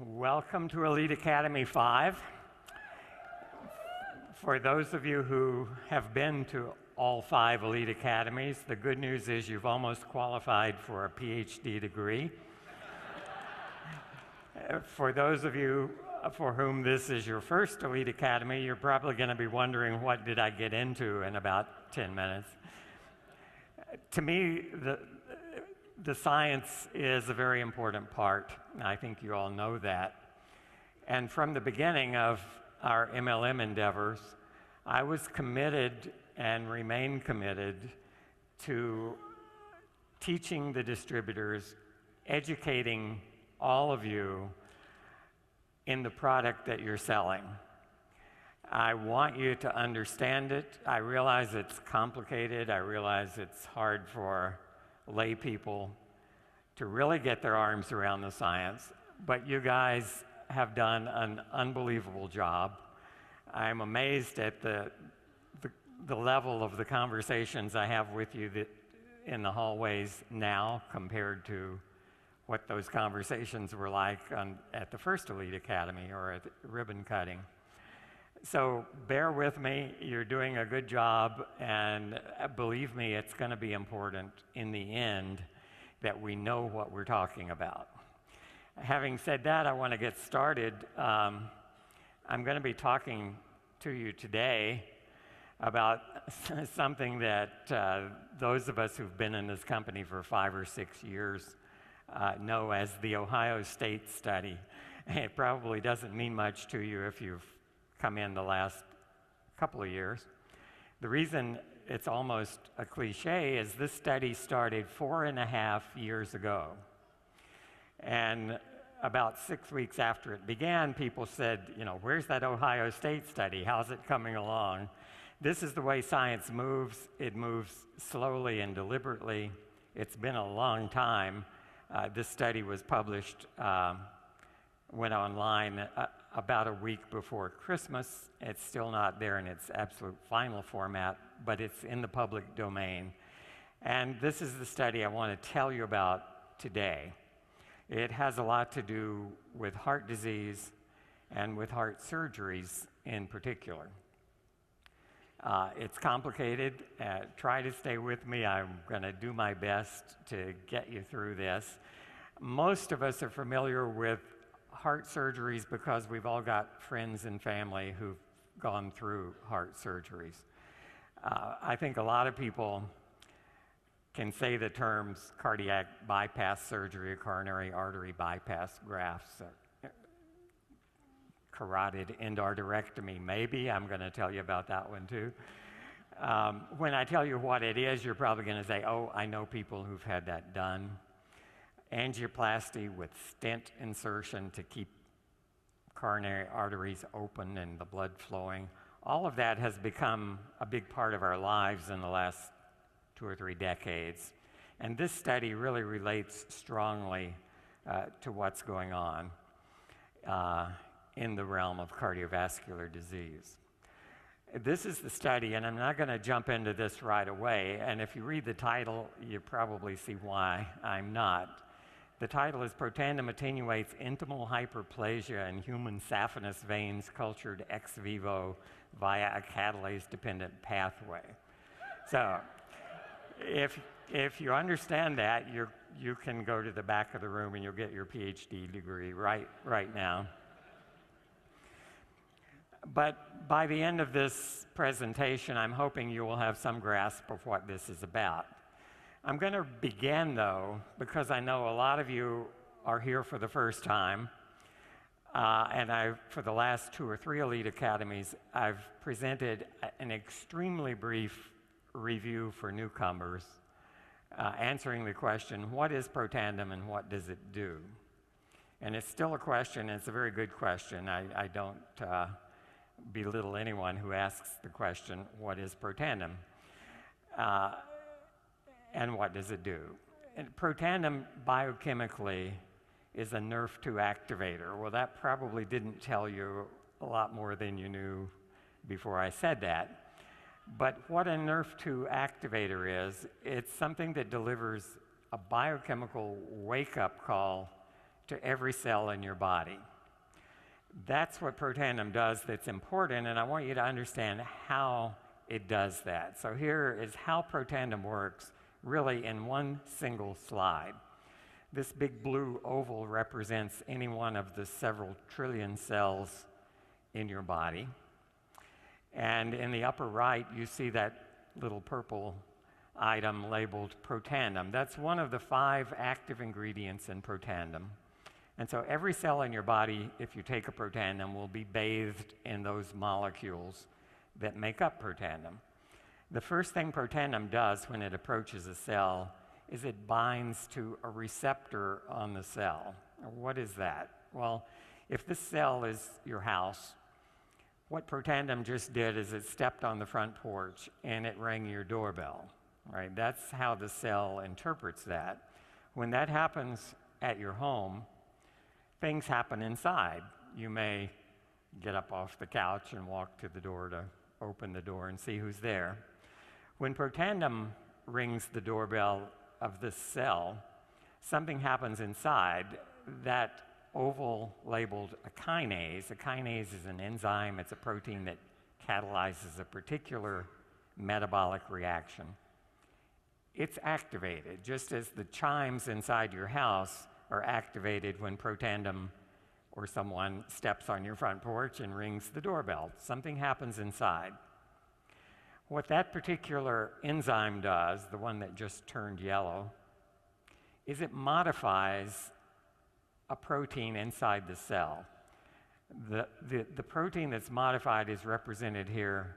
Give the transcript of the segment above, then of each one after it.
Welcome to Elite Academy 5. For those of you who have been to all 5 Elite Academies, the good news is you've almost qualified for a PhD degree. For those of you for whom this is your first Elite Academy, you're probably going to be wondering, what did I get into in about 10 minutes? To me, the science is a very important part. I think you all know that. And from the beginning of our MLM endeavors, I was committed and remain committed to teaching the distributors, educating all of you in the product that you're selling. I want you to understand it. I realize it's complicated. I realize it's hard for lay people to really get their arms around the science, but you guys have done an unbelievable job. I'm amazed at the level of the conversations I have with you in the hallways now compared to what those conversations were like at the first Elite Academy or at ribbon cutting. So bear with me, you're doing a good job, and believe me, it's going to be important in the end that we know what we're talking about. Having said that, I want to get started. I'm going to be talking to you today about something that those of us who've been in this company for 5 or 6 years know as the Ohio State study. It probably doesn't mean much to you if you've come in the last couple of years. The reason it's almost a cliche is this study started 4.5 years ago. And about 6 weeks after it began, people said, where's that Ohio State study? How's it coming along? This is the way science moves. It moves slowly and deliberately. It's been a long time. This study was published, went online about a week before Christmas. It's still not there in its absolute final format, but it's in the public domain. And this is the study I want to tell you about today. It has a lot to do with heart disease and with heart surgeries in particular. It's complicated. Try to stay with me. I'm going to do my best to get you through this. Most of us are familiar with heart surgeries because we've all got friends and family who've gone through heart surgeries. I think a lot of people can say the terms cardiac bypass surgery or coronary artery bypass grafts, carotid endarterectomy, maybe. I'm going to tell you about that one too. When I tell you what it is, you're probably going to say, oh, I know people who've had that done. Angioplasty with stent insertion to keep coronary arteries open and the blood flowing. All of that has become a big part of our lives in the last 2 or 3 decades. And this study really relates strongly to what's going on in the realm of cardiovascular disease. This is the study, and I'm not going to jump into this right away. And if you read the title, you probably see why I'm not. The title is Protandim Attenuates Intimal Hyperplasia in Human Saphenous Veins Cultured Ex Vivo via a Catalase-Dependent Pathway. So if you understand that, you can go to the back of the room and you'll get your PhD degree right now. But by the end of this presentation, I'm hoping you will have some grasp of what this is about. I'm going to begin, though, because I know a lot of you are here for the first time, and for the last 2 or 3 Elite Academies, I've presented an extremely brief review for newcomers, answering the question, what is Protandim and what does it do? And it's still a question, and it's a very good question. I don't belittle anyone who asks the question, what is Protandim? And what does it do? And Protandim biochemically is a NRF2 activator. Well, that probably didn't tell you a lot more than you knew before I said that. But what a NRF2 activator is, it's something that delivers a biochemical wake-up call to every cell in your body. That's what Protandim does that's important, and I want you to understand how it does that. So here is how Protandim works, really in one single slide. This big blue oval represents any one of the several trillion cells in your body. And in the upper right, you see that little purple item labeled Protandim. That's one of the 5 active ingredients in Protandim. And so every cell in your body, if you take a Protandim, will be bathed in those molecules that make up Protandim. The first thing Protandim does when it approaches a cell is it binds to a receptor on the cell. What is that? Well, if this cell is your house, what Protandim just did is it stepped on the front porch and it rang your doorbell, right? That's how the cell interprets that. When that happens at your home, things happen inside. You may get up off the couch and walk to the door to open the door and see who's there. When Protandim rings the doorbell of this cell, something happens inside. That oval labeled a kinase. A kinase is an enzyme. It's a protein that catalyzes a particular metabolic reaction. It's activated, just as the chimes inside your house are activated when Protandim or someone steps on your front porch and rings the doorbell. Something happens inside. What that particular enzyme does, the one that just turned yellow, is it modifies a protein inside the cell. The protein that's modified is represented here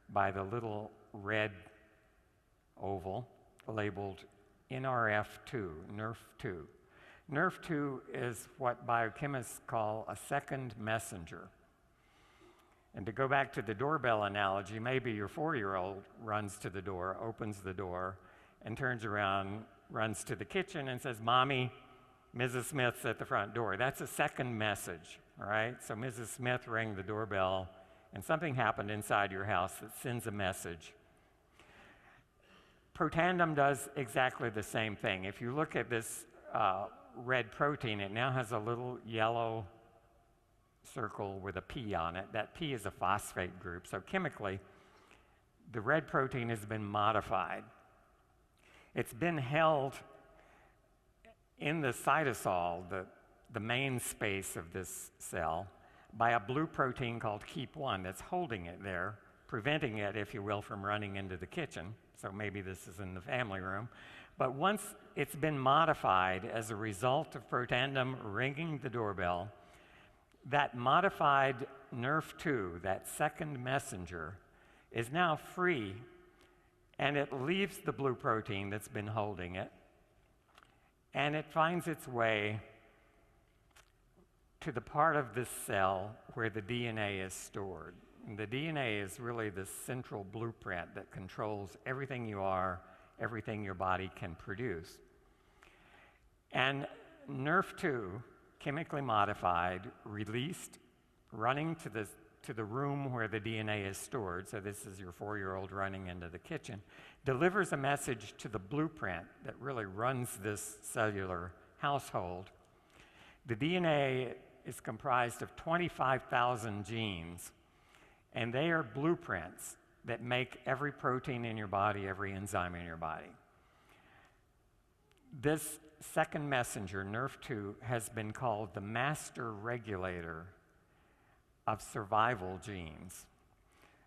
by the little red oval labeled NRF2, NRF2. NRF2 is what biochemists call a second messenger. And to go back to the doorbell analogy, maybe your 4-year-old runs to the door, opens the door, and turns around, runs to the kitchen and says, "Mommy, Mrs. Smith's at the front door." That's a second message, all right? So Mrs. Smith rang the doorbell, and something happened inside your house that sends a message. Protandim does exactly the same thing. If you look at this red protein, it now has a little yellow circle with a P on it. That P is a phosphate group. So chemically, the red protein has been modified. It's been held in the cytosol, the main space of this cell, by a blue protein called KEAP1 that's holding it there, preventing it, if you will, from running into the kitchen. So maybe this is in the family room. But once it's been modified as a result of Protandim ringing the doorbell, that modified NRF2, that second messenger, is now free, and it leaves the blue protein that's been holding it, and it finds its way to the part of this cell where the DNA is stored. And the DNA is really the central blueprint that controls everything you are, everything your body can produce. And NRF2, chemically modified, released, running to the room where the DNA is stored, so this is your 4-year-old running into the kitchen, delivers a message to the blueprint that really runs this cellular household. The DNA is comprised of 25,000 genes, and they are blueprints that make every protein in your body, every enzyme in your body. This second messenger, NRF2, has been called the master regulator of survival genes.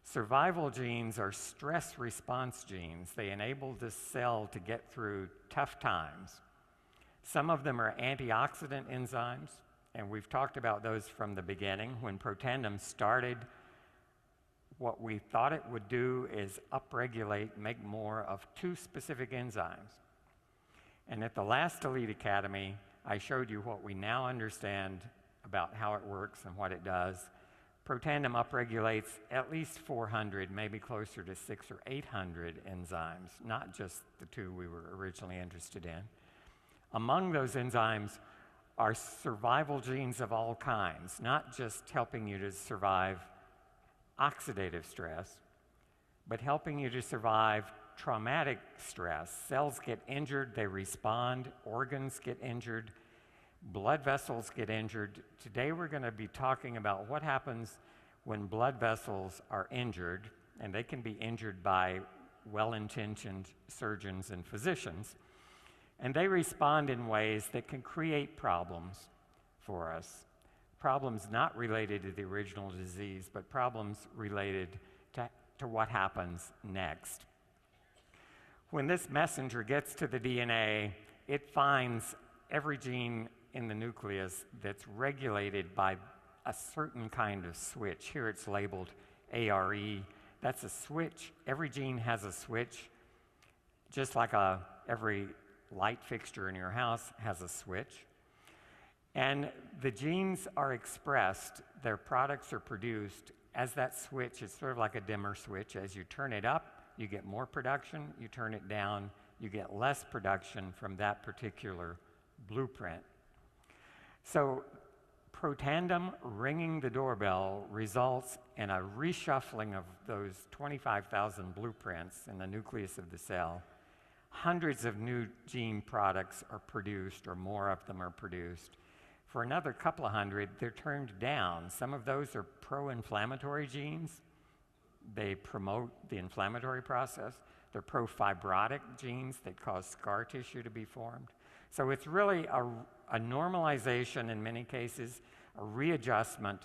Survival genes are stress response genes. They enable this cell to get through tough times. Some of them are antioxidant enzymes, and we've talked about those from the beginning. When Protandim started, what we thought it would do is upregulate, make more of 2 specific enzymes. And at the last Elite Academy, I showed you what we now understand about how it works and what it does. Protandim upregulates at least 400, maybe closer to 600 or 800 enzymes, not just the 2 we were originally interested in. Among those enzymes are survival genes of all kinds, not just helping you to survive oxidative stress, but helping you to survive traumatic stress. Cells get injured, they respond, organs get injured. blood vessels get injured. Today we're going to be talking about what happens when blood vessels are injured, and they can be injured by well-intentioned surgeons and physicians. And they respond in ways that can create problems for us. Problems not related to the original disease, but problems related to what happens next. When this messenger gets to the DNA, it finds every gene in the nucleus that's regulated by a certain kind of switch. Here it's labeled ARE. That's a switch. Every gene has a switch, just like every light fixture in your house has a switch. And the genes are expressed, their products are produced as that switch. It's sort of like a dimmer switch. As you turn it up, you get more production. You turn it down, you get less production from that particular blueprint. So Protandim ringing the doorbell results in a reshuffling of those 25,000 blueprints in the nucleus of the cell. Hundreds of new gene products are produced, or more of them are produced. For another couple of hundred, they're turned down. Some of those are pro-inflammatory genes. They promote the inflammatory process. They're pro-fibrotic genes that cause scar tissue to be formed. So it's really a normalization in many cases, a readjustment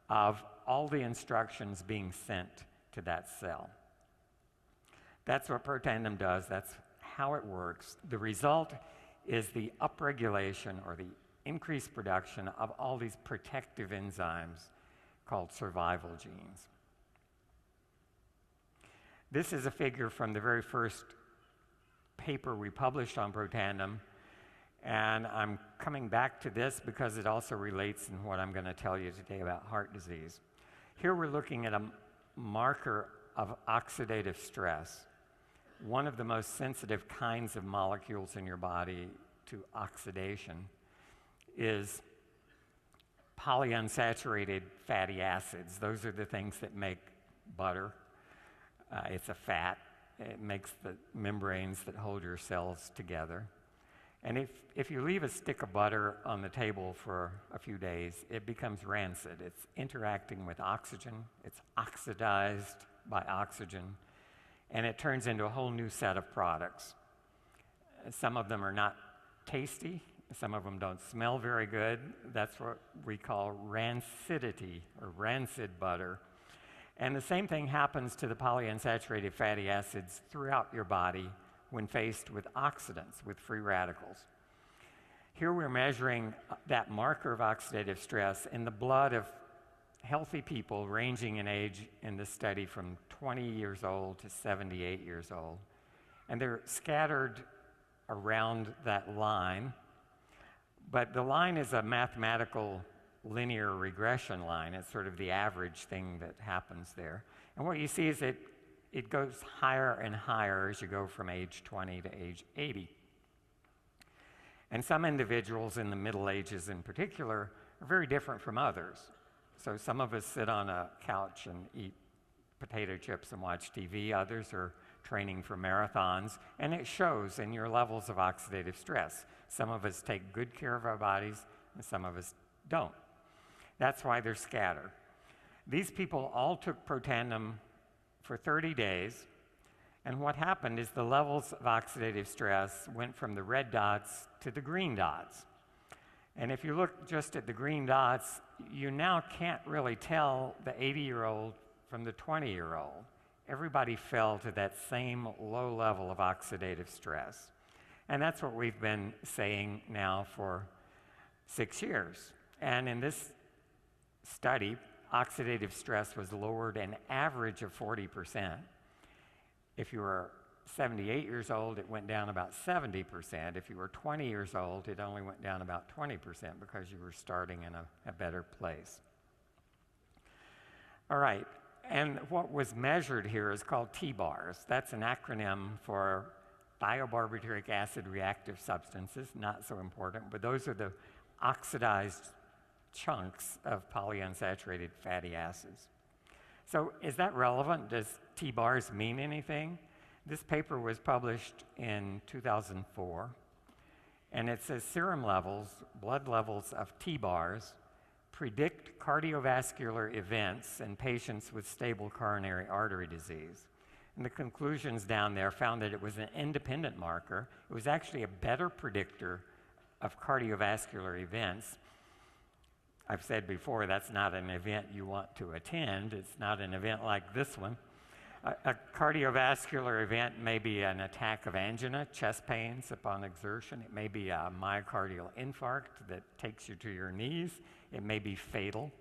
of all the instructions being sent to that cell. That's what Protandim does. That's how it works. The result is the upregulation or the increased production of all these protective enzymes called survival genes. This is a figure from the very first paper we published on Protandim, and I'm coming back to this because it also relates in what I'm going to tell you today about heart disease. Here we're looking at a marker of oxidative stress, one of the most sensitive kinds of molecules in your body to oxidation is polyunsaturated fatty acids. Those are the things that make butter. It's a fat. It makes the membranes that hold your cells together. And if you leave a stick of butter on the table for a few days, it becomes rancid. It's interacting with oxygen. It's oxidized by oxygen. And it turns into a whole new set of products. Some of them are not tasty. Some of them don't smell very good. That's what we call rancidity, or rancid butter. And the same thing happens to the polyunsaturated fatty acids throughout your body when faced with oxidants, with free radicals. Here we're measuring that marker of oxidative stress in the blood of healthy people ranging in age in this study from 20 years old to 78 years old. And they're scattered around that line. But the line is a mathematical linear regression line. It's sort of the average thing that happens there. And what you see is it goes higher and higher as you go from age 20 to age 80. And some individuals in the Middle Ages in particular are very different from others. So some of us sit on a couch and eat potato chips and watch TV. Others are training for marathons, and it shows in your levels of oxidative stress. Some of us take good care of our bodies, and some of us don't. That's why they're scattered. These people all took Protandim for 30 days, and what happened is the levels of oxidative stress went from the red dots to the green dots. And if you look just at the green dots, you now can't really tell the 80-year-old from the 20-year-old. Everybody fell to that same low level of oxidative stress. And that's what we've been saying now for 6 years. And in this study, oxidative stress was lowered an average of 40%. If you were 78 years old, it went down about 70%. If you were 20 years old, it only went down about 20% because you were starting in a better place. All right, and what was measured here is called T-bars. That's an acronym for thiobarbituric acid reactive substances, not so important, but those are the oxidized chunks of polyunsaturated fatty acids. So is that relevant? Does T-bars mean anything? This paper was published in 2004, And it says serum levels, blood levels of T-bars, predict cardiovascular events in patients with stable coronary artery disease. And the conclusions down there found that it was an independent marker. It was actually a better predictor of cardiovascular events. I've said before, that's not an event you want to attend. It's not an event like this one. A cardiovascular event may be an attack of angina, chest pains upon exertion. It may be a myocardial infarct that takes you to your knees. It may be fatal.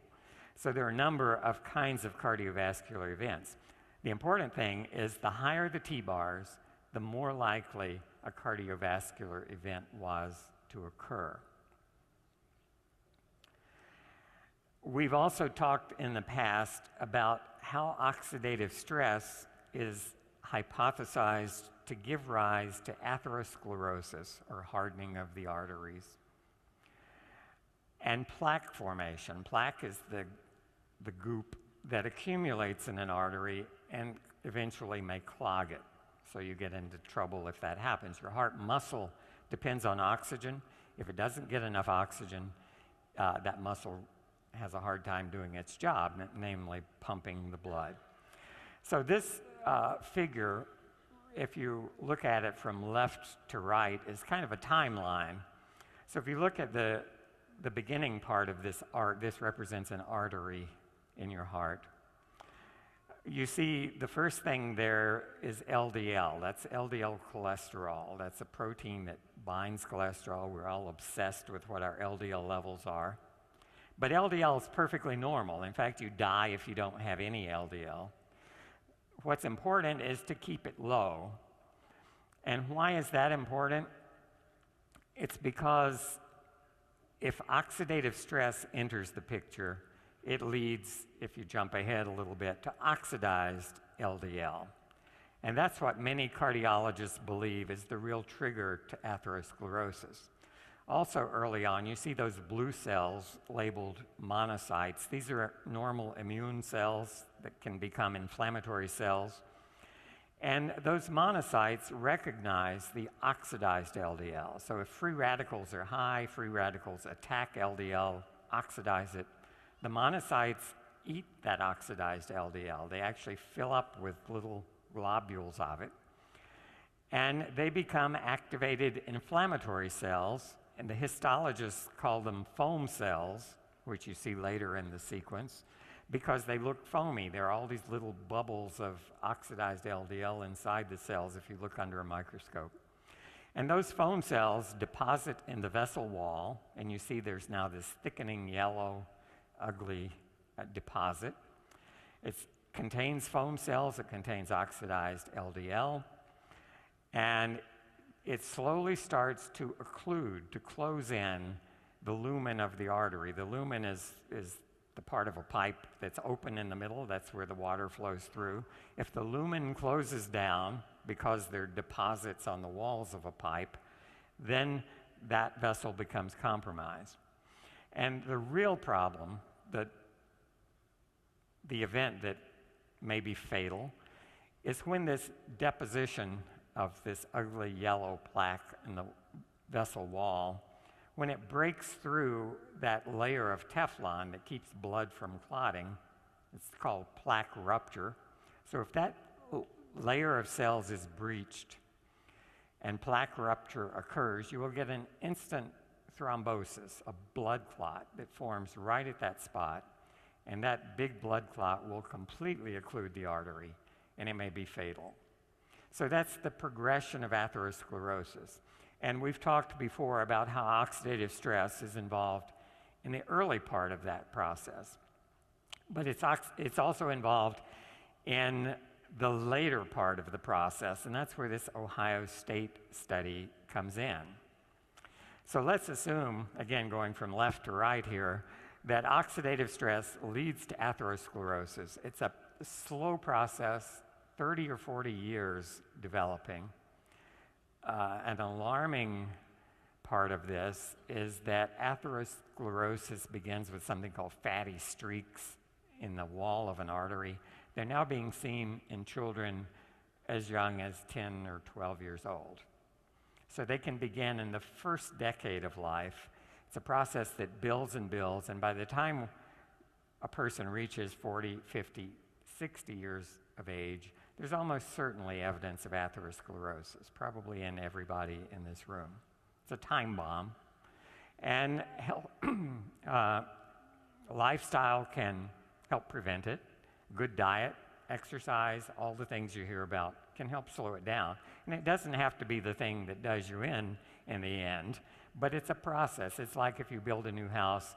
So there are a number of kinds of cardiovascular events. The important thing is the higher the T-bars, the more likely a cardiovascular event was to occur. We've also talked in the past about how oxidative stress is hypothesized to give rise to atherosclerosis, or hardening of the arteries, and plaque formation. Plaque is the goop that accumulates in an artery and eventually may clog it. So you get into trouble if that happens. Your heart muscle depends on oxygen. If it doesn't get enough oxygen, that muscle has a hard time doing its job, namely pumping the blood. So this figure, if you look at it from left to right, is kind of a timeline. So if you look at the beginning part of this this represents an artery in your heart. You see the first thing there is LDL. That's LDL cholesterol. That's a protein that binds cholesterol. We're all obsessed with what our LDL levels are. But LDL is perfectly normal. In fact, you die if you don't have any LDL. What's important is to keep it low. And why is that important? It's because if oxidative stress enters the picture, it leads, if you jump ahead a little bit, to oxidized LDL. And that's what many cardiologists believe is the real trigger to atherosclerosis. Also early on, you see those blue cells labeled monocytes. These are normal immune cells that can become inflammatory cells. And those monocytes recognize the oxidized LDL. So if free radicals are high, free radicals attack LDL, oxidize it. The monocytes eat that oxidized LDL. They actually fill up with little globules of it. And they become activated inflammatory cells, and the histologists call them foam cells, which you see later in the sequence, because they look foamy. There are all these little bubbles of oxidized LDL inside the cells if you look under a microscope. And those foam cells deposit in the vessel wall, and you see there's now this thickening yellow, ugly deposit. It contains foam cells, it contains oxidized LDL, and it slowly starts to occlude, to close in the lumen of the artery. The lumen is the part of a pipe that's open in the middle. That's where the water flows through. If the lumen closes down because there are deposits on the walls of a pipe, then that vessel becomes compromised. And the real problem, the event that may be fatal, is when this deposition of this ugly yellow plaque in the vessel wall, when it breaks through that layer of Teflon that keeps blood from clotting, it's called plaque rupture. So if that layer of cells is breached and plaque rupture occurs, you will get an instant thrombosis, a blood clot that forms right at that spot, and that big blood clot will completely occlude the artery, and it may be fatal. So that's the progression of atherosclerosis. And we've talked before about how oxidative stress is involved in the early part of that process. But it's also involved in the later part of the process, and that's where this Ohio State study comes in. So let's assume, again going from left to right here, that oxidative stress leads to atherosclerosis. It's a slow process, 30 or 40 years developing. An alarming part of this is that atherosclerosis begins with something called fatty streaks in the wall of an artery. They're now being seen in children as young as 10 or 12 years old. So they can begin in the first decade of life. It's a process that builds and builds, and by the time a person reaches 40, 50, 60 years of age, there's almost certainly evidence of atherosclerosis, probably in everybody in this room. It's a time bomb. And lifestyle can help prevent it. Good diet, exercise, all the things you hear about can help slow it down. And it doesn't have to be the thing that does you in the end, but it's a process. It's like if you build a new house,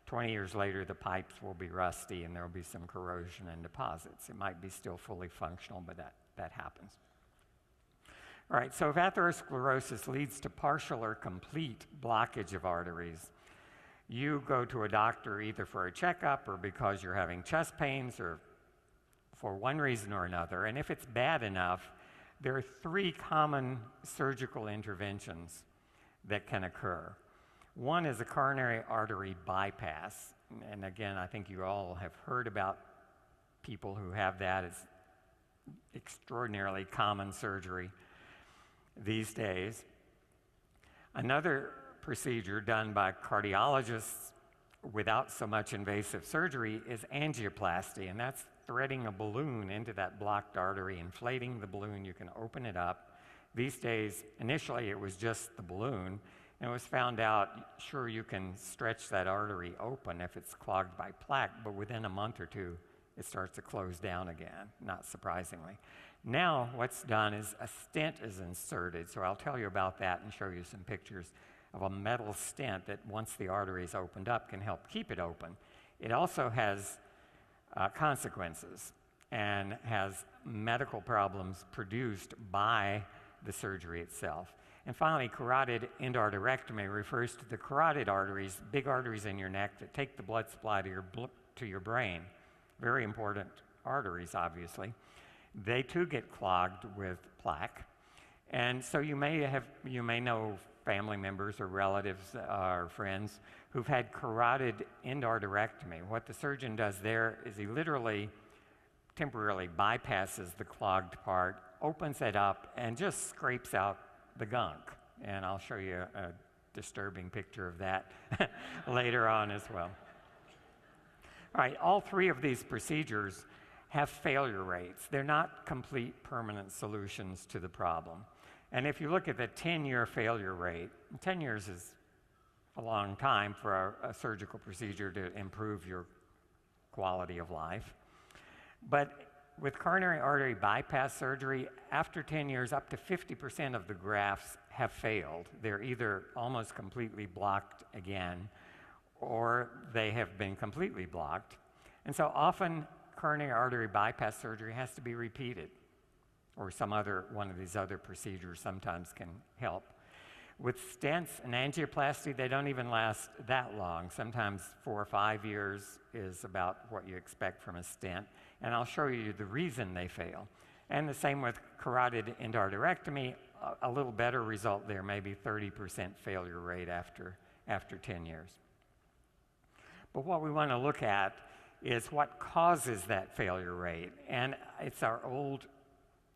20 years later the pipes will be rusty and there will be some corrosion and deposits. It might be still fully functional, but that happens. All right, so if atherosclerosis leads to partial or complete blockage of arteries, you go to a doctor either for a checkup or because you're having chest pains or for one reason or another. And if it's bad enough, there are 3 common surgical interventions that can occur. One is a coronary artery bypass. And again, I think you all have heard about people who have that. It's extraordinarily common surgery these days. Another procedure done by cardiologists without so much invasive surgery is angioplasty, and that's threading a balloon into that blocked artery, inflating the balloon. You can open it up. These days, initially it was just the balloon, and it was found out, sure, you can stretch that artery open if it's clogged by plaque, but within a month or 2, it starts to close down again, not surprisingly. Now, what's done is a stent is inserted, so I'll tell you about that and show you some pictures of a metal stent that, once the artery is opened up, can help keep it open. It also has consequences and has medical problems produced by the surgery itself. And finally, carotid endarterectomy refers to the carotid arteries, big arteries in your neck that take the blood supply to your brain. Very important arteries, obviously. They too get clogged with plaque. And so you may know family members or relatives or friends who've had carotid endarterectomy. What the surgeon does there is he literally temporarily bypasses the clogged part, opens it up, and just scrapes out the gunk. And I'll show you a disturbing picture of that later on as well. All right, all 3 of these procedures have failure rates. They're not complete permanent solutions to the problem. And if you look at the 10-year failure rate, 10 years is a long time for a surgical procedure to improve your quality of life. But with coronary artery bypass surgery, after 10 years, up to 50% of the grafts have failed. They're either almost completely blocked again, or they have been completely blocked. And so often, coronary artery bypass surgery has to be repeated, or some other one of these other procedures sometimes can help. With stents and angioplasty, they don't even last that long. Sometimes 4 or 5 years is about what you expect from a stent, and I'll show you the reason they fail. And the same with carotid endarterectomy, a little better result there, maybe 30% failure rate after 10 years. But what we want to look at is what causes that failure rate, and it's our old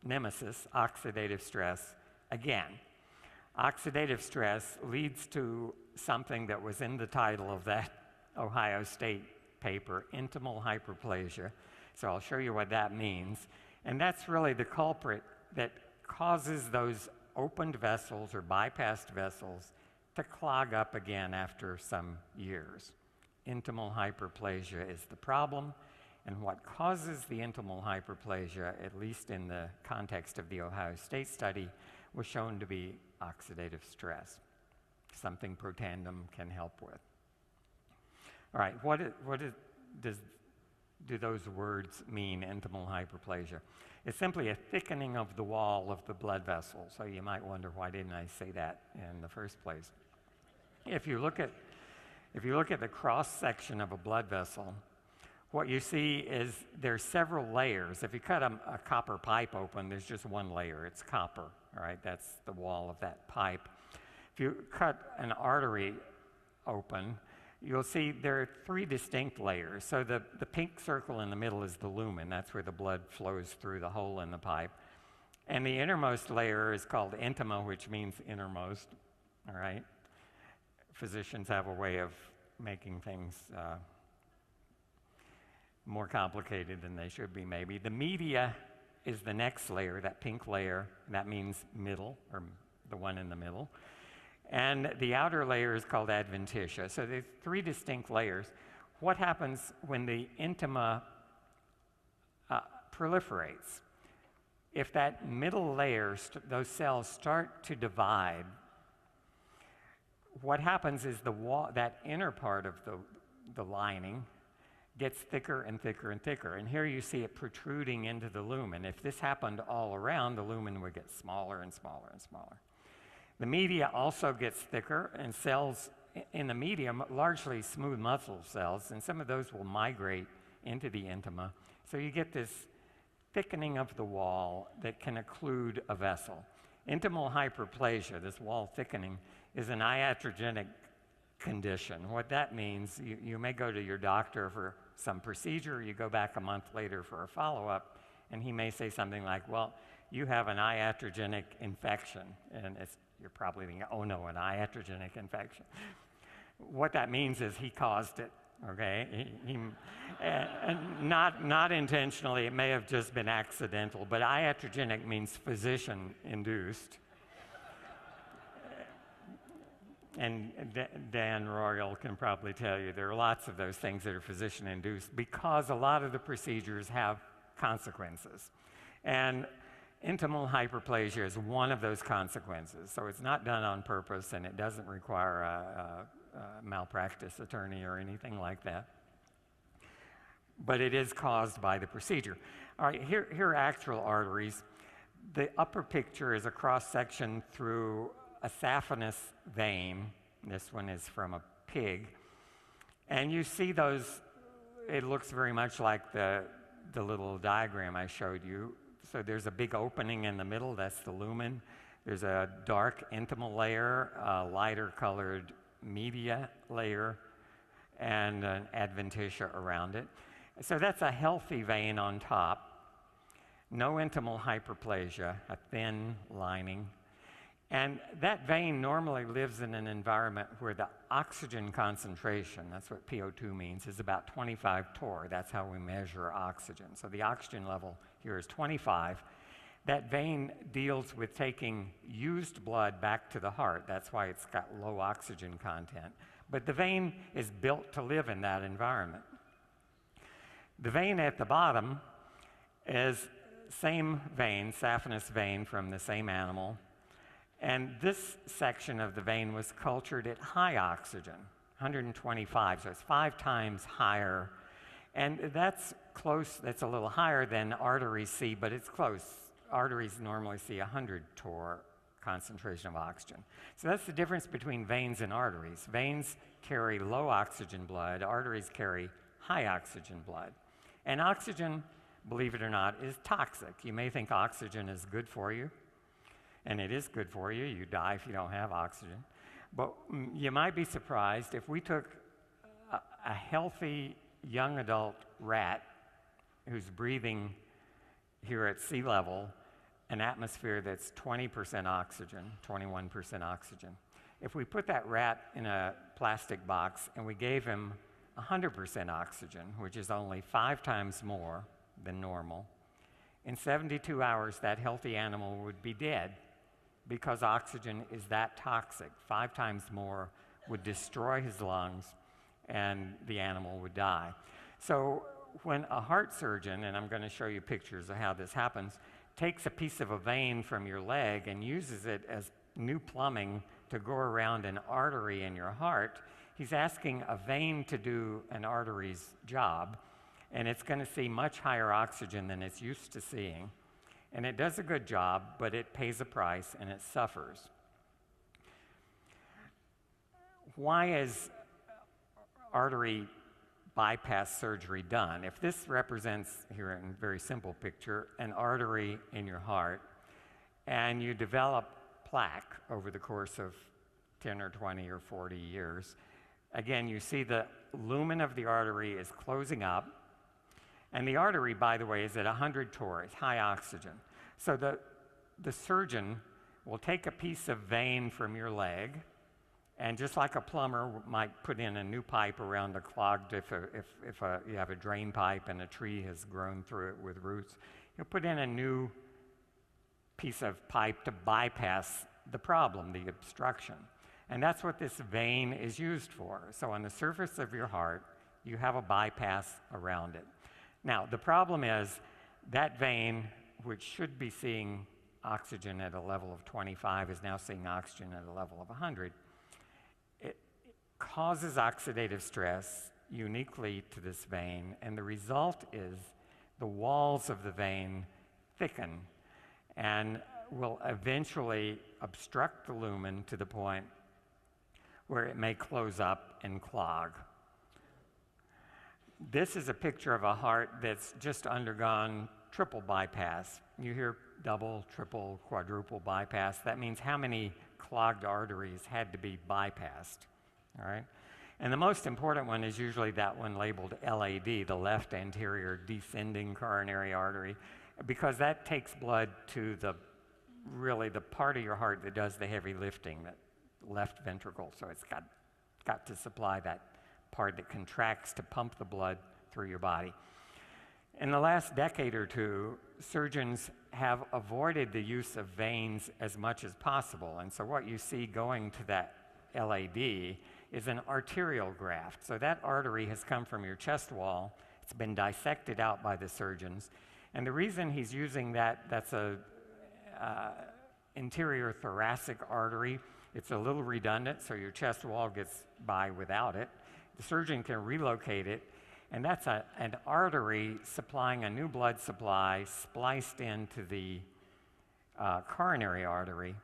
nemesis, oxidative stress, again. Oxidative stress leads to something that was in the title of that Ohio State paper, intimal hyperplasia. So I'll show you what that means. And that's really the culprit that causes those opened vessels or bypassed vessels to clog up again after some years. Intimal hyperplasia is the problem. And what causes the intimal hyperplasia, at least in the context of the Ohio State study, was shown to be oxidative stress, something Protandim can help with. All right, do those words mean, intimal hyperplasia? It's simply a thickening of the wall of the blood vessel. So you might wonder, why didn't I say that in the first place? If you look at the cross-section of a blood vessel, what you see is there's several layers. If you cut a copper pipe open, there's just one layer. It's copper, all right? That's the wall of that pipe. If you cut an artery open, you'll see there are 3 distinct layers. So the pink circle in the middle is the lumen. That's where the blood flows through the hole in the pipe. And the innermost layer is called intima, which means innermost, all right? Physicians have a way of making things more complicated than they should be, maybe. The media is the next layer, that pink layer, and that means middle, or the one in the middle. And the outer layer is called adventitia. So there's three distinct layers. What happens when the intima proliferates? If that middle layer, those cells start to divide, what happens is that inner part of the lining gets thicker and thicker and thicker. And here you see it protruding into the lumen. If this happened all around, the lumen would get smaller and smaller and smaller. The media also gets thicker, and cells in the medium, largely smooth muscle cells, and some of those will migrate into the intima. So you get this thickening of the wall that can occlude a vessel. Intimal hyperplasia, this wall thickening, is an iatrogenic condition. What that means, you may go to your doctor for some procedure, you go back a month later for a follow-up, and he may say something like, well, you have an iatrogenic infection. And you're probably thinking, oh no, an iatrogenic infection. What that means is he caused it, okay? And not intentionally, it may have just been accidental, but iatrogenic means physician-induced. And Dan Royal can probably tell you there are lots of those things that are physician-induced because a lot of the procedures have consequences. And intimal hyperplasia is one of those consequences. So it's not done on purpose, and it doesn't require a malpractice attorney or anything like that. But it is caused by the procedure. All right, here are actual arteries. The upper picture is a cross-section through a saphenous vein. This one is from a pig. And you see those, it looks very much like the little diagram I showed you. So there's a big opening in the middle, that's the lumen. There's a dark intimal layer, a lighter colored media layer, and an adventitia around it. So that's a healthy vein on top. No intimal hyperplasia, a thin lining. And that vein normally lives in an environment where the oxygen concentration, that's what PO2 means, is about 25 torr. That's how we measure oxygen. So the oxygen level here is 25. That vein deals with taking used blood back to the heart. That's why it's got low oxygen content. But the vein is built to live in that environment. The vein at the bottom is same vein, saphenous vein from the same animal. And this section of the vein was cultured at high oxygen, 125, so it's 5 times higher. And that's close, that's a little higher than arteries see, but it's close. Arteries normally see 100 torr concentration of oxygen. So that's the difference between veins and arteries. Veins carry low oxygen blood, arteries carry high oxygen blood. And oxygen, believe it or not, is toxic. You may think oxygen is good for you, and it is good for you. You die if you don't have oxygen. But you might be surprised if we took a healthy young adult rat who's breathing here at sea level an atmosphere that's 20% oxygen, 21% oxygen. If we put that rat in a plastic box and we gave him 100% oxygen, which is only 5 times more than normal, in 72 hours that healthy animal would be dead, because oxygen is that toxic. 5 times more would destroy his lungs, and the animal would die. So when a heart surgeon, and I'm going to show you pictures of how this happens, takes a piece of a vein from your leg and uses it as new plumbing to go around an artery in your heart, he's asking a vein to do an artery's job, and it's going to see much higher oxygen than it's used to seeing. And it does a good job, but it pays a price and it suffers. Why is artery bypass surgery done? If this represents, here in a very simple picture, an artery in your heart, and you develop plaque over the course of 10 or 20 or 40 years, again, you see the lumen of the artery is closing up. And the artery, by the way, is at 100 torr, it's high oxygen. So the surgeon will take a piece of vein from your leg, and just like a plumber might put in a new pipe around a clogged, if you have a drain pipe and a tree has grown through it with roots, you'll put in a new piece of pipe to bypass the problem, the obstruction. And that's what this vein is used for. So on the surface of your heart, you have a bypass around it. Now, the problem is that vein, which should be seeing oxygen at a level of 25, is now seeing oxygen at a level of 100. It causes oxidative stress uniquely to this vein, and the result is the walls of the vein thicken and will eventually obstruct the lumen to the point where it may close up and clog. This is a picture of a heart that's just undergone triple bypass. You hear double, triple, quadruple bypass. That means how many clogged arteries had to be bypassed, all right? And the most important one is usually that one labeled LAD, the left anterior descending coronary artery, because that takes blood to the part of your heart that does the heavy lifting, that left ventricle. So it's got to supply that part that contracts to pump the blood through your body. In the last decade or two, surgeons have avoided the use of veins as much as possible. And so what you see going to that LAD is an arterial graft. So that artery has come from your chest wall. It's been dissected out by the surgeons. And the reason he's using that's a interior thoracic artery. It's a little redundant, so your chest wall gets by without it. The surgeon can relocate it, and that's an artery supplying a new blood supply spliced into the coronary artery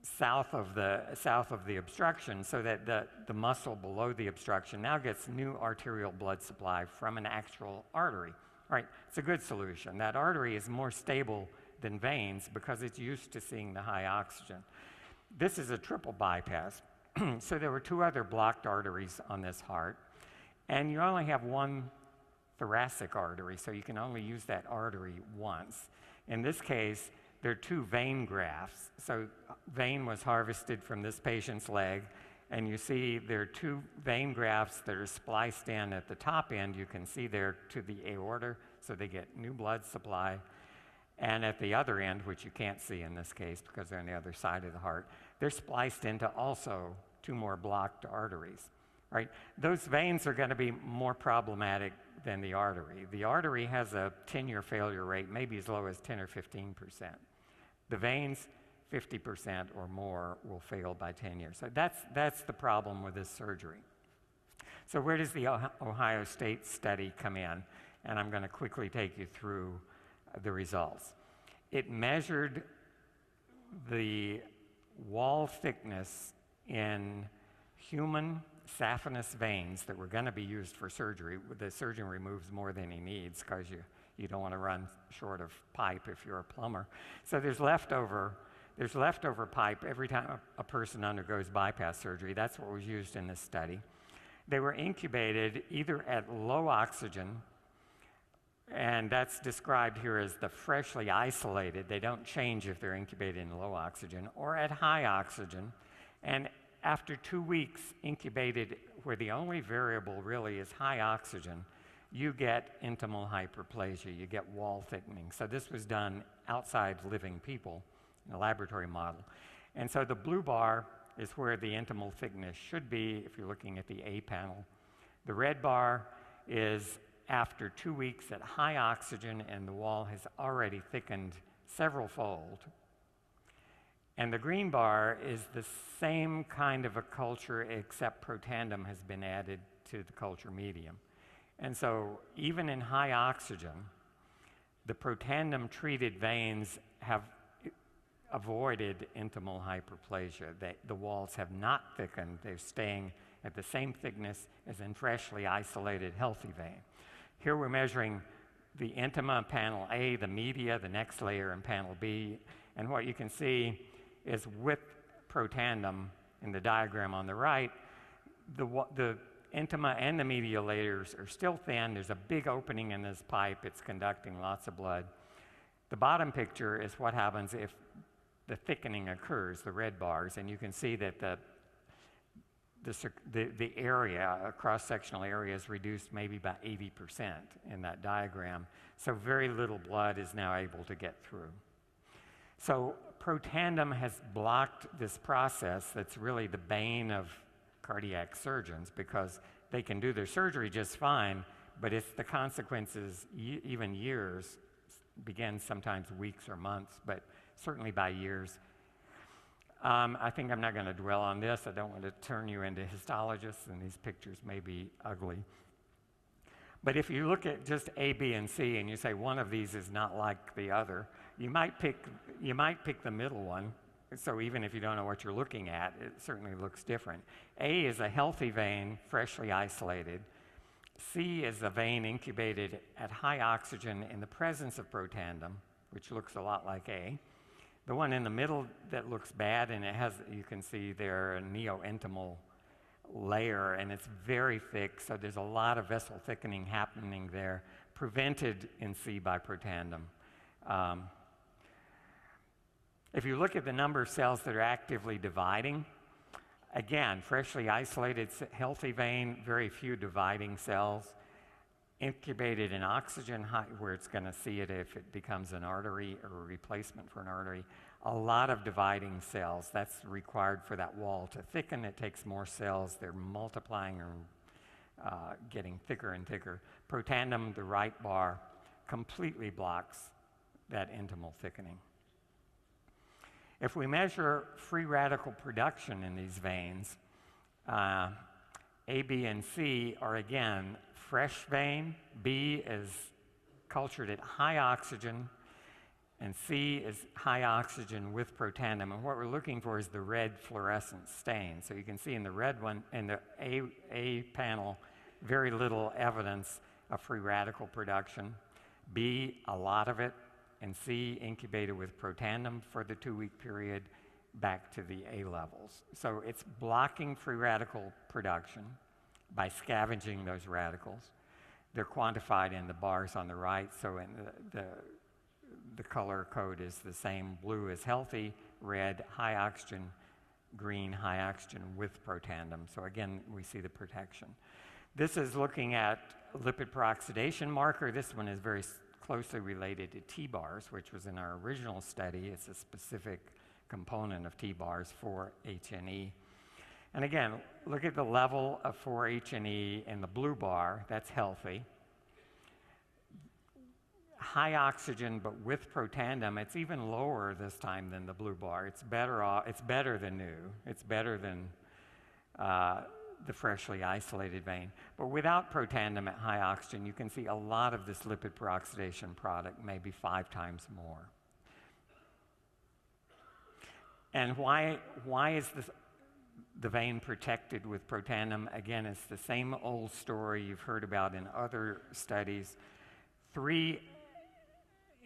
south of the obstruction, so that the muscle below the obstruction now gets new arterial blood supply from an actual artery. All right, it's a good solution. That artery is more stable than veins because it's used to seeing the high oxygen. This is a triple bypass. So there were two other blocked arteries on this heart, and you only have one thoracic artery, so you can only use that artery once. In this case, there are two vein grafts. So vein was harvested from this patient's leg, and you see there are two vein grafts that are spliced in at the top end. You can see there to the aorta, so they get new blood supply. And at the other end, which you can't see in this case because they're on the other side of the heart, they're spliced into also two more blocked arteries. Right? Those veins are going to be more problematic than the artery. The artery has a 10-year failure rate, maybe as low as 10 or 15%. The veins, 50% or more will fail by 10 years. So that's the problem with this surgery. So where does the Ohio State study come in? And I'm going to quickly take you through the results. It measured the wall thickness in human saphenous veins that were going to be used for surgery. The surgeon removes more than he needs because you don't want to run short of pipe if you're a plumber. So there's leftover pipe every time a person undergoes bypass surgery. That's what was used in this study. They were incubated either at low oxygen, and that's described here as the freshly isolated. They don't change if they're incubated in low oxygen, or at high oxygen. And after 2 weeks incubated, where the only variable really is high oxygen, you get intimal hyperplasia, you get wall thickening. So this was done outside living people in a laboratory model. And so the blue bar is where the intimal thickness should be if you're looking at the A panel. The red bar is after 2 weeks at high oxygen, and the wall has already thickened several fold. And the green bar is the same kind of a culture, except Protandim has been added to the culture medium. And so even in high oxygen, the Protandim treated veins have avoided intimal hyperplasia. The walls have not thickened. They're staying at the same thickness as in freshly isolated healthy vein. Here we're measuring the intima in panel A, the media, the next layer in panel B, and what you can see is with Protandim in the diagram on the right, the intima and the media layers are still thin. There's a big opening in this pipe. It's conducting lots of blood. The bottom picture is what happens if the thickening occurs, the red bars, and you can see that the area, cross-sectional area, is reduced maybe by 80% in that diagram. So very little blood is now able to get through. So Protandim has blocked this process that's really the bane of cardiac surgeons, because they can do their surgery just fine, but it's the consequences, even years, begin sometimes weeks or months, but certainly by years. I think I'm not going to dwell on this. I don't want to turn you into histologists, and these pictures may be ugly. But if you look at just A, B, and C, and you say one of these is not like the other, you might pick the middle one. So even if you don't know what you're looking at, it certainly looks different. A is a healthy vein, freshly isolated. C is a vein incubated at high oxygen in the presence of Protandim, which looks a lot like A. The one in the middle that looks bad, and it has, you can see there, a neointimal layer, and it's very thick, so there's a lot of vessel thickening happening there, prevented in C by Protandim. If you look at the number of cells that are actively dividing, again, freshly isolated, healthy vein, very few dividing cells, incubated in oxygen, where it's going to see it if it becomes an artery or a replacement for an artery. A lot of dividing cells. That's required for that wall to thicken. It takes more cells. They're multiplying or getting thicker and thicker. Protandim, the right bar, completely blocks that intimal thickening. If we measure free radical production in these veins, A, B, and C are again fresh vein. B is cultured at high oxygen, and C is high oxygen with Protandim. And what we're looking for is the red fluorescent stain. So you can see in the red one, in the A panel, very little evidence of free radical production. B, a lot of it. And C, incubated with Protandim for the 2-week period back to the A levels. So it's blocking free radical production by scavenging those radicals. They're quantified in the bars on the right, so in the color code is the same. Blue is healthy, red, high oxygen, green, high oxygen with Protandim. So again, we see the protection. This is looking at lipid peroxidation marker. This one is very closely related to T-bars, which was in our original study. It's a specific component of T-bars for H&E. And again, look at the level of 4-HNE in the blue bar. That's healthy. High oxygen, but with Protandim, it's even lower this time than the blue bar. It's better than new. It's better than the freshly isolated vein. But without Protandim at high oxygen, you can see a lot of this lipid peroxidation product, maybe 5 times more. And why is the vein protected with Protandim? Again, it's the same old story you've heard about in other studies. 3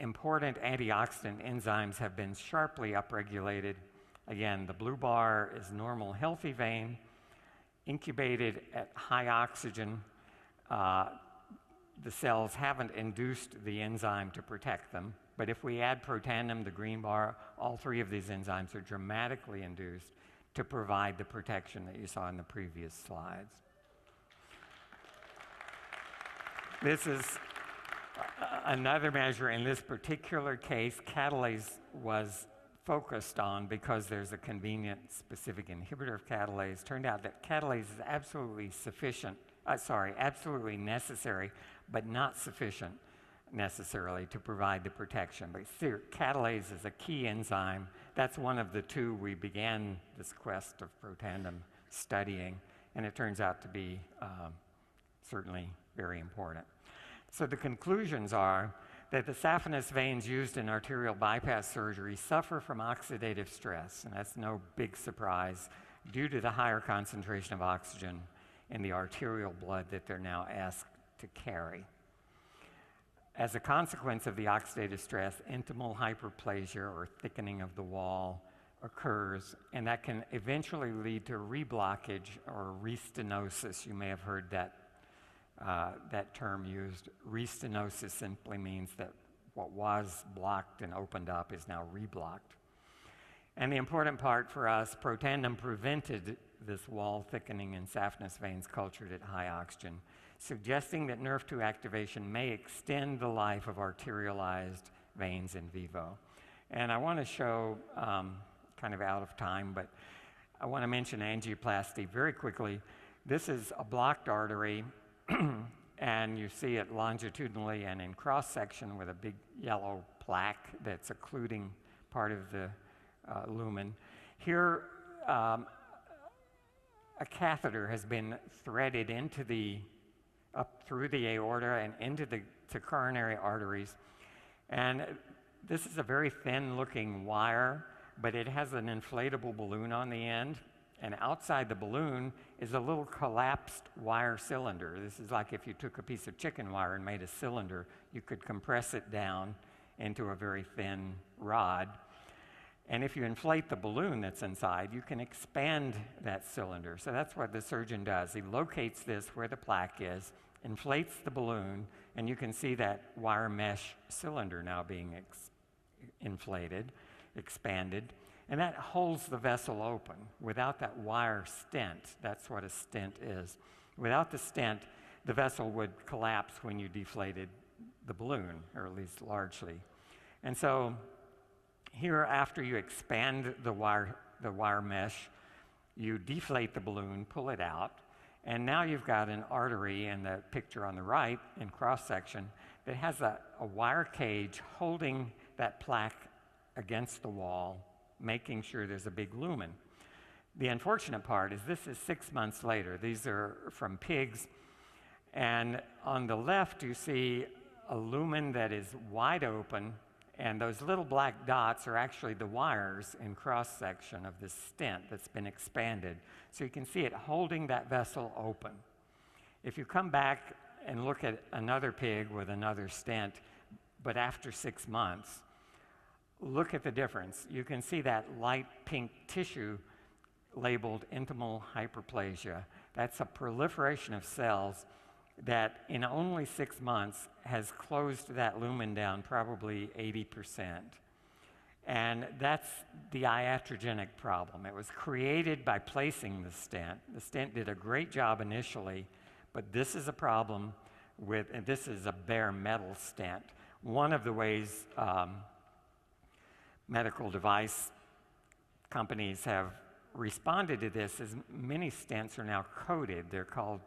important antioxidant enzymes have been sharply upregulated. Again, the blue bar is normal, healthy vein, incubated at high oxygen. The cells haven't induced the enzyme to protect them, but if we add Protandim, the green bar, all 3 of these enzymes are dramatically induced to provide the protection that you saw in the previous slides. This is another measure. In this particular case, catalase was focused on because there's a convenient specific inhibitor of catalase. Turned out that catalase is absolutely necessary, but not sufficient necessarily to provide the protection. But catalase is a key enzyme. That's one of the 2 we began this quest of Protandim studying, and it turns out to be certainly very important. So the conclusions are that the saphenous veins used in arterial bypass surgery suffer from oxidative stress, and that's no big surprise due to the higher concentration of oxygen in the arterial blood that they're now asked to carry. As a consequence of the oxidative stress, intimal hyperplasia or thickening of the wall occurs, and that can eventually lead to reblockage or restenosis. You may have heard that term used. Restenosis simply means that what was blocked and opened up is now reblocked. And the important part for us, Protandim prevented this wall thickening in saphenous veins cultured at high oxygen, suggesting that NRF2 activation may extend the life of arterialized veins in vivo. And I want to show, kind of out of time, but I want to mention angioplasty very quickly. This is a blocked artery, and you see it longitudinally and in cross-section with a big yellow plaque that's occluding part of the lumen. Here, a catheter has been threaded into up through the aorta and into the coronary arteries. And this is a very thin-looking wire, but it has an inflatable balloon on the end. And outside the balloon is a little collapsed wire cylinder. This is like if you took a piece of chicken wire and made a cylinder, you could compress it down into a very thin rod. And if you inflate the balloon that's inside, you can expand that cylinder. So that's what the surgeon does. He locates this where the plaque is, inflates the balloon, and you can see that wire mesh cylinder now being inflated, expanded, and that holds the vessel open. Without that wire stent, that's what a stent is. Without the stent, the vessel would collapse when you deflated the balloon, or at least largely. And so here, after you expand the wire mesh, you deflate the balloon, pull it out, and now you've got an artery in the picture on the right in cross-section that has a wire cage holding that plaque against the wall, making sure there's a big lumen. The unfortunate part is this is 6 months later. These are from pigs, and on the left you see a lumen that is wide open, and those little black dots are actually the wires in cross-section of this stent that's been expanded. So you can see it holding that vessel open. If you come back and look at another pig with another stent, but after 6 months, look at the difference. You can see that light pink tissue labeled intimal hyperplasia. That's a proliferation of cells that in only 6 months has closed that lumen down probably 80%. And that's the iatrogenic problem. It was created by placing the stent. The stent did a great job initially, but this is a problem with, and this is a bare metal stent. One of the ways medical device companies have responded to this is many stents are now coated. They're called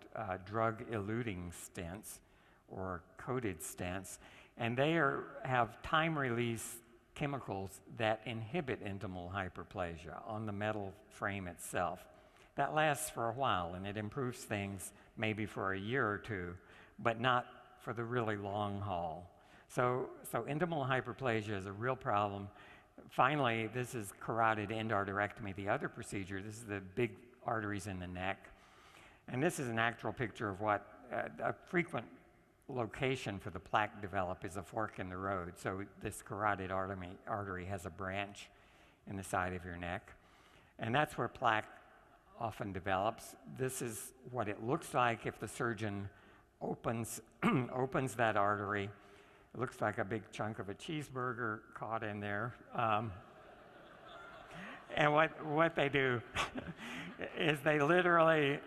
drug-eluting stents or coated stents, and they have time-release chemicals that inhibit intimal hyperplasia on the metal frame itself. That lasts for a while, and it improves things maybe for a year or two, but not for the really long haul. So intimal hyperplasia is a real problem. Finally, this is carotid endarterectomy, the other procedure. This is the big arteries in the neck. And this is an actual picture of what a frequent location for the plaque develop is a fork in the road. So this carotid artery has a branch in the side of your neck. And that's where plaque often develops. This is what it looks like if the surgeon opens that artery. It looks like a big chunk of a cheeseburger caught in there. And what they do is they literally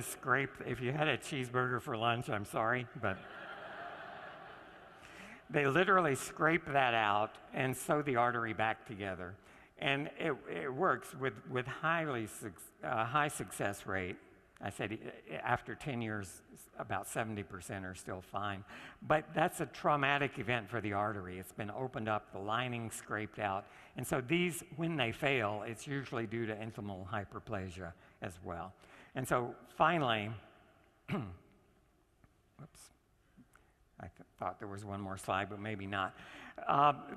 scrape. If you had a cheeseburger for lunch, I'm sorry, but they literally scrape that out and sew the artery back together. And it works with high success rate. I said after 10 years, about 70% are still fine. But that's a traumatic event for the artery. It's been opened up, the lining scraped out. And so these, when they fail, it's usually due to intimal hyperplasia as well. And so finally, whoops, I thought there was one more slide, but maybe not.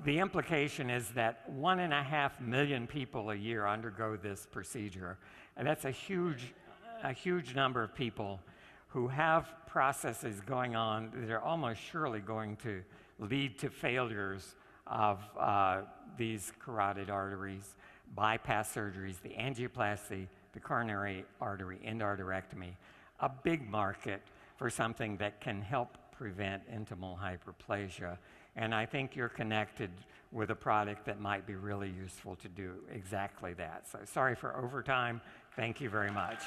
The implication is that 1.5 million people a year undergo this procedure. And that's a huge number of people who have processes going on that are almost surely going to lead to failures of these carotid arteries, bypass surgeries, the angioplasty, the coronary artery endarterectomy, a big market for something that can help prevent intimal hyperplasia. And I think you're connected with a product that might be really useful to do exactly that. So sorry for overtime. Thank you very much.